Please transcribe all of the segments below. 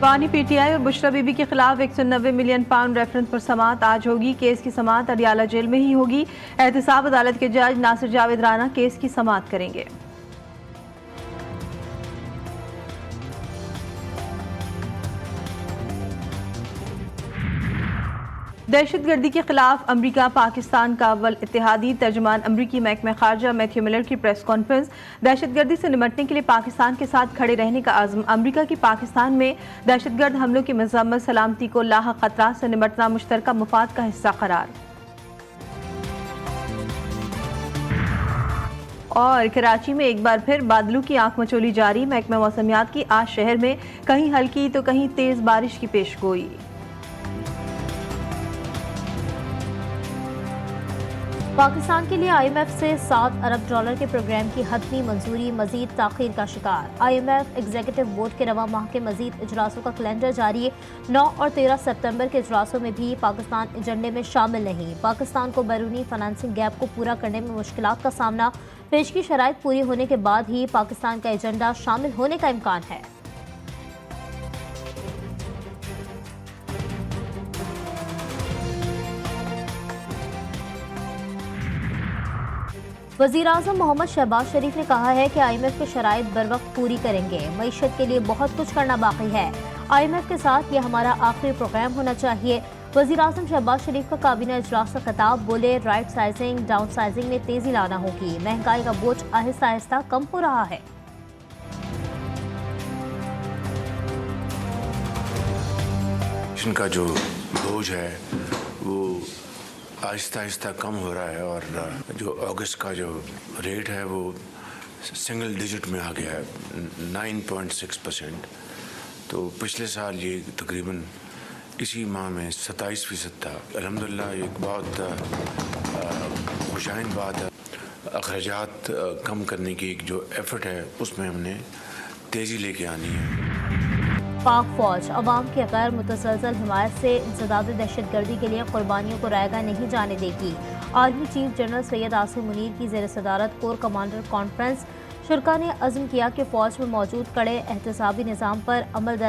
بانی P T I اور بشرا be be کے خلاف 190 ملین پاؤنڈ ریفرنس پر سماعت آج ہوگی۔ کیس کی سماعت اڈیالہ جیل میں ہی ہوگی۔ احتساب عدالت کے جج ناصر جاوید رانا کیس کی سماعت کریں گے۔ دہشت گردی کے خلاف امریکہ پاکستان کا اول اتحادی۔ ترجمان امریکی محکمہ خارجہ میتھیو ملر کی پریس کانفرنس۔ دہشت گردی سے نمٹنے کے لیے پاکستان کے ساتھ کھڑے رہنے کا عزم۔ امریکہ کی پاکستان میں دہشت گرد حملوں کی مذمت۔ سلامتی کو لاحق خطرات سے نمٹنا مشترکہ مفاد کا حصہ قرار۔ اور کراچی میں ایک بار پھر بادلوں کی آنکھ مچولی جاری۔ محکمہ موسمیات کی آج شہر میں کہیں ہلکی تو کہیں تیز بارش کی پیش گوئی۔ پاکستان کے لیے آئی ایم ایف سے $7 ارب کے پروگرام کی حتمی منظوری مزید تاخیر کا شکار۔ I M F executive board کے رواں ماہ کے مزید اجلاسوں کا کیلنڈر جاری۔ 9 اور 13 سپتمبر کے اجلاسوں میں بھی پاکستان ایجنڈے میں شامل نہیں۔ پاکستان کو بیرونی فنانسنگ گیپ کو پورا کرنے میں مشکلات کا سامنا۔ پیشگی شرائط پوری ہونے کے بعد ہی پاکستان کا ایجنڈا شامل ہونے کا امکان ہے۔ وزیراعظم محمد شہباز شریف نے کہا ہے کہ آئی ایم ایف کے شرائط بروقت پوری کریں گے۔ معیشت کے لیے بہت کچھ کرنا باقی ہے۔ آئی ایم ایف کے ساتھ یہ ہمارا آخری پروگرام ہونا چاہیے۔ وزیراعظم شہباز شریف کا کابینہ اجلاس کا خطاب۔ بولے رائٹ سائزنگ ڈاؤن سائزنگ میں تیزی لانا ہوگی۔ مہنگائی کا بوجھ آہستہ آہستہ کم ہو رہا ہے۔ کا جو بوجھ ہے وہ آہستہ آہستہ کم ہو رہا ہے اور جو اگست کا جو ریٹ ہے وہ سنگل ڈیجٹ میں آ گیا ہے 9.6%۔ تو پچھلے سال یہ تقریباً اسی ماہ میں 27% تھا۔ الحمدللہ ایک بہت خوشائن بات ہے۔ اخراجات کم کرنے کی ایک جو ایفرٹ ہے اس میں ہم نے تیزی لے کے آنی ہے۔ پاک فوج عوام کی غیر متزلزل حمایت سے انسداد دہشت گردی کے لیے قربانیوں کو رائیگاں نہیں جانے دے گی۔ Army chief general Syed Asim Munir کی زیر صدارت کور کمانڈر کانفرنس۔ شرکاء نے عزم کیا کہ فوج میں موجود کڑے احتسابی نظام پر عمل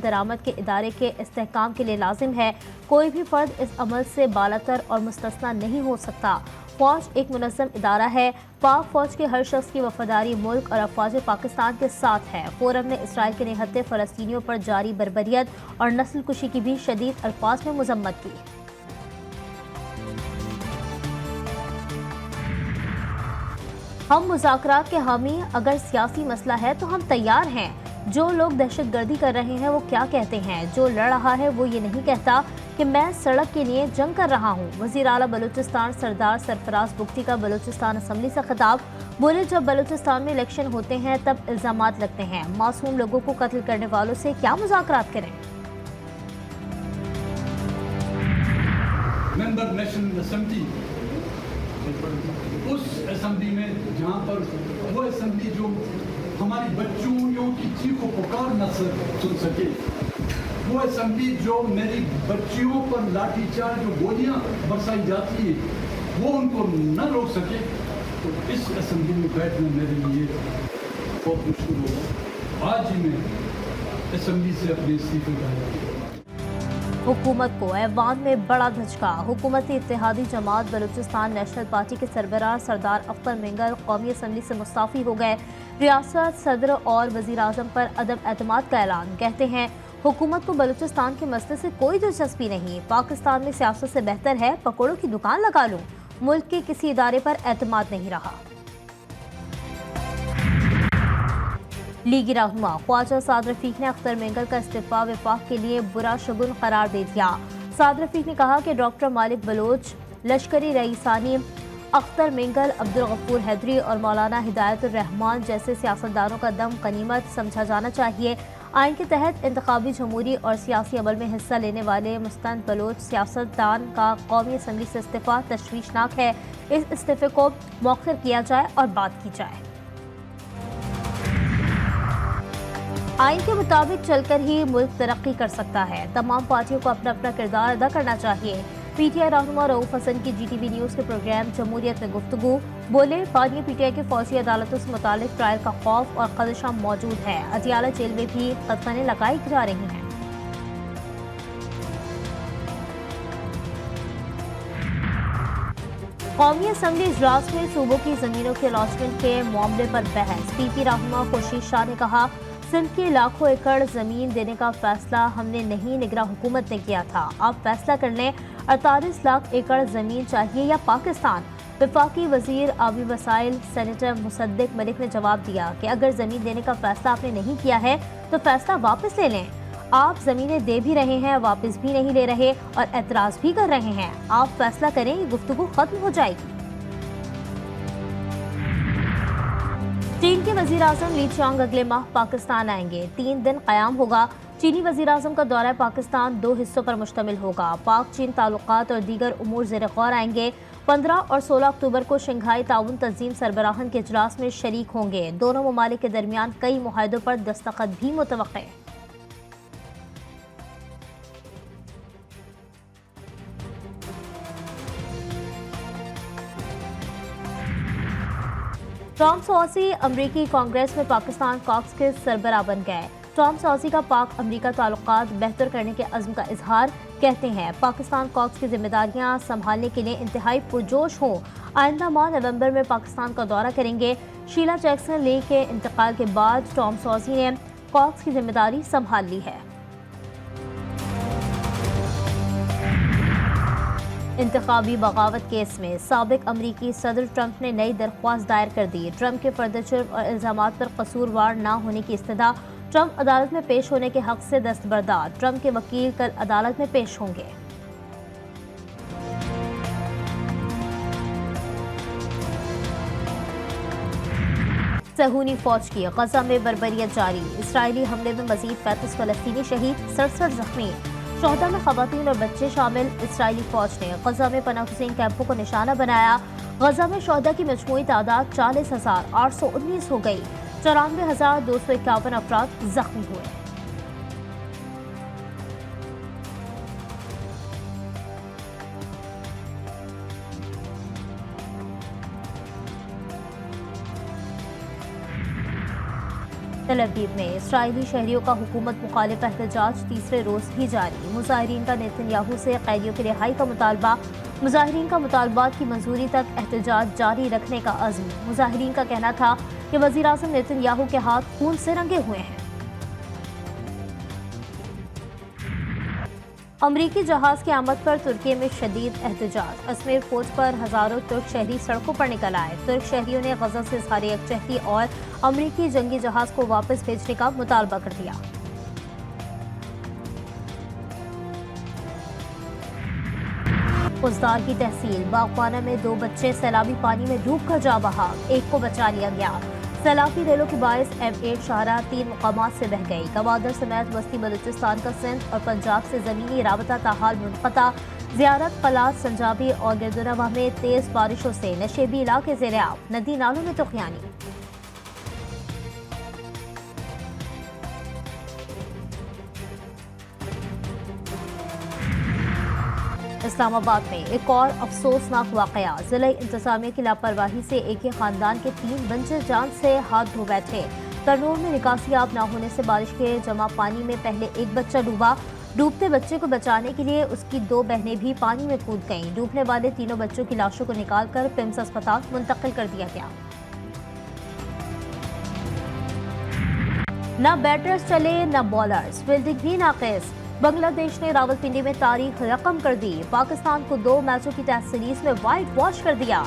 درآمد کے ادارے کے استحکام کے لیے لازم ہے۔ کوئی بھی فرد اس عمل سے بالاتر اور مستثنی نہیں ہو سکتا۔ فوج ایک منظم ادارہ ہے۔ پاک فوج کے ہر شخص کی وفاداری ملک اور افواج پاکستان کے ساتھ ہے۔ فورم نے اسرائیل کے نہتے فلسطینیوں پر جاری بربریت اور نسل کشی کی بھی شدید الفاظ میں مذمت کی۔ ہم مذاکرات کے حامی، اگر سیاسی مسئلہ ہے تو ہم تیار ہیں۔ جو لوگ دہشت گردی کر رہے ہیں وہ کیا کہتے ہیں؟ جو لڑ رہا ہے وہ یہ نہیں کہتا کہ میں سڑک کے لیے جنگ کر رہا ہوں۔ وزیر اعلیٰ بلوچستان سردار سرفراز بگٹی کا بلوچستان اسمبلی سے خطاب۔ بولے جب بلوچستان میں الیکشن ہوتے ہیں تب الزامات لگتے ہیں، معصوم لوگوں کو قتل کرنے والوں سے کیا مذاکرات کریں؟ ممبر نیشنل اسمبلی، اس اسمبلی میں جہاں پر وہ اسمبلی جو ہماری بچیوں کی چیخ و پکار نہ سن سکے، وہ اسمبلی جو میری بچیوں پر لاٹھی چارج جو گولیاں برسائی جاتی ہیں وہ ان کو نہ روک سکے، تو اس اسمبلی میں بیٹھنا میرے لیے بہت مشکل ہوگا۔ آج ہی میں اسمبلی سے اپنے استعفے کا حکومت کو ایوان میں بڑا دھچکا۔ حکومتی اتحادی جماعت بلوچستان نیشنل پارٹی کے سربراہ سردار اختر مینگل قومی اسمبلی سے مستعفی ہو گئے۔ ریاست صدر اور وزیر اعظم پر عدم اعتماد کا اعلان۔ کہتے ہیں حکومت کو بلوچستان کے مسئلے سے کوئی دلچسپی نہیں، پاکستان میں سیاست سے بہتر ہے پکوڑوں کی دکان لگا لوں۔ ملک کے کسی ادارے پر اعتماد نہیں رہا۔ لیگی رہنما خواجہ سعد رفیق نے اختر مینگل کا استعفیٰ وفاق کے لیے برا شگون قرار دے دیا۔ سعد رفیق نے کہا کہ ڈاکٹر مالک بلوچ، لشکری رئیسانی، اختر مینگل، عبدالغفور حیدری اور مولانا ہدایت الرحمان جیسے سیاستدانوں کا دم غنیمت سمجھا جانا چاہیے۔ آئین کے تحت انتخابی جمہوری اور سیاسی عمل میں حصہ لینے والے مستند بلوچ سیاستدان کا قومی اسمبلی سے استعفیٰ تشویشناک ہے۔ اس استعفے کو مؤخر کیا جائے اور بات کی جائے۔ آئین کے مطابق چل کر ہی ملک ترقی کر سکتا ہے۔ تمام پارٹیوں کو اپنا اپنا کردار ادا کرنا چاہیے۔ पी टी आई रहनुमा रऊफ हसन की GTV न्यूज़ के प्रोग्राम जमहूरियत में गुफ्तगू बोले, बानिया PTI के फौजी अदालतों से मुतालिक ट्रायल का खौफ और खदशा मौजूद है। अदियाला जेल में भी कदकानें लगाई जा रही हैं। कौमी असम्बली इजलास में सूबों की जमीनों के अलॉटमेंट के मामले पर बहस। PP रहनुमा खुर्शीद शाह ने कहा, सिंध की लाखों एकड़ जमीन देने का फैसला हमने नहीं, निगरा हुकूमत ने किया था। आप फैसला कर लें, 48 लाख एकड़ जमीन चाहिए या पाकिस्तान। वफाकी वजीर आबी वसाइल सेनेटर मुसद्दिक मलिक ने जवाब दिया कि अगर जमीन देने का फैसला आपने नहीं किया है तो फैसला वापस ले लें। आप जमीनें दे भी रहे हैं, वापस भी नहीं ले रहे और एतराज भी कर रहे हैं। आप फैसला करें, ये गुफ्तगू खत्म हो जाएगी। चीन के वजीर आजम ली चियांग अगले माह पाकिस्तान आएंगे। 3 दिन क़याम होगा। चीनी वजीर आजम का दौरा पाकिस्तान 2 हिस्सों पर मुश्तमिल होगा। पाक चीन ताल्लुकात और दीगर उमूर ज़ेर गौर आएंगे। 15 और 16 अक्टूबर को शंघाई ताउन तंजीम सरबराहान के इजलास में शरीक होंगे। दोनों ममालिक के दरमियान कई मुआहदों पर दस्तखत भी मुतवक्किल है। टॉम सॉसी अमरीकी कांग्रेस में पाकिस्तान कॉक्स के सरबराह बन गए। टॉम सॉसी का पाक अमरीका ताल्लुकात बेहतर करने के अज़्म का इजहार, कहते हैं पाकिस्तान कॉक्स की जिम्मेदारियां संभालने के लिए इंतहाई पुरजोश हों। आइंदा माह नवंबर में पाकिस्तान का दौरा करेंगे। शीला जैक्सन ली के इंतकाल के बाद टॉम सॉसी ने कॉक्स की जिम्मेदारी संभाल ली है। इंतखाबी बगावत केस में साबिक अमरीकी सदर ट्रंप ने नई दरख्वास्त दायर कर दी। ट्रंप के फर्द जुर्म और इल्जामात पर कसूरवार न होने की इस्तदा। ट्रंप अदालत में पेश होने के हक से दस्तबरदार। ट्रंप के वकील कल अदालत में पेश होंगे। सहूनी फौज की गजा में बर्बरियत जारी। इसराइली हमले में मजीद 35 फलस्तीनी शहीद, 67 जख्मी। शोहदा में खवातीन और बच्चे शामिल। इसराइली फौज ने गजा में पनाहगज़ीन कैंपों को निशाना बनाया। गजा में शोहदा की मजमूई तादाद 40,819 हो गई। 94,251 अफराद जख्मी हुए। तल अवीव में इसराइली शहरियों का हुकूमत मुखालिफ एहतजाज तीसरे रोज भी जारी। मुजाहिरीन का नेतन्याहू से कैदियों की रिहाई का मुतालबा। मुजाहिरीन का मुतालबात की मंजूरी तक एहतजाज जारी रखने का अज़्म। मुजाहिरीन का कहना था कि वज़ीर आज़म नेतन्याहू के हाथ खून से रंगे हुए हैं। अमरीकी जहाज की आमद पर तुर्की में शदीद एहतजाज। अजमेर फौज पर हजारों तुर्क शहरी सड़कों पर निकल आए। तुर्क शहरियों ने गजा से इज़हार यकजहती और अमरीकी जंगी जहाज को वापस भेजने का मुतालबा कर दिया। उजदार की तहसील बागवाना में 2 बच्चे सैलाबी पानी में डूब कर जा बहा, एक को बचा लिया गया। सैलाबी रेलों के बायस M8 शाहराह 3 मुकामात से बह गई। गवादर समेत वस्ती बलूचिस्तान का सिंध और पंजाब से ज़मीनी राबता ताहाल मुनक़ता। ज़ियारत क़लात संजाबी और गिरदुनवाह में तेज़ बारिशों से नशेबी इलाके ज़ेर-ए-आब, नदी नालों में तुग़यानी। इस्लामाबाद में एक और अफसोसनाक वाक़या। ज़िला इंतज़ामिया की लापरवाही से एक ही ख़ानदान के 3 बच्चे जान से हाथ धो बैठे। तरनूर में निकासीयाब न होने से बारिश के जमा पानी में पहले एक बच्चा डूबा। डूबते बच्चे को बचाने के लिए उसकी 2 बहनें भी पानी में कूद गईं। डूबने वाले तीनों बच्चों की लाशों को निकालकर पिम्स अस्पताल मुंतकिल कर दिया गया। न बैटर्स चले न बॉलर्स, फील्डिंग भी नाक़िस। बांग्लादेश ने रावलपिंडी में तारीख रकम कर दी। पाकिस्तान को 2 मैचों की टेस्ट सीरीज में वाइट वॉश कर दिया।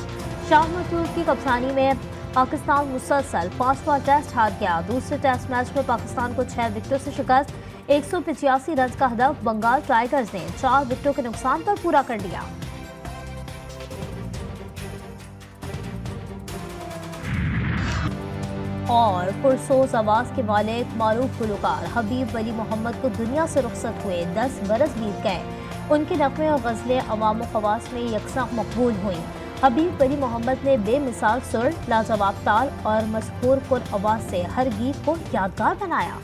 शाह महमूद की कप्तानी में पाकिस्तान मुसलसल 5वां टेस्ट हार गया। दूसरे टेस्ट मैच में पाकिस्तान को 6 विकेटों से शिकस्त। 185 रन का हदफ बंगाल टाइगर्स ने 4 विकेटों के नुकसान पर पूरा कर लिया। और पुरसोज आवाज़ के मालिक मारूफ गुलकार हबीब वली मोहम्मद को दुनिया से रुखसत हुए 10 बरस बीत गए। उनके नग़मे और गज़लें अवाम व ख़वास में यकसां मकबूल हुईं। हबीब वली मोहम्मद ने बेमिसाल सुर, लाजवाब ताल और मशहूर कुन आवाज़ से हर गीत को यादगार बनाया।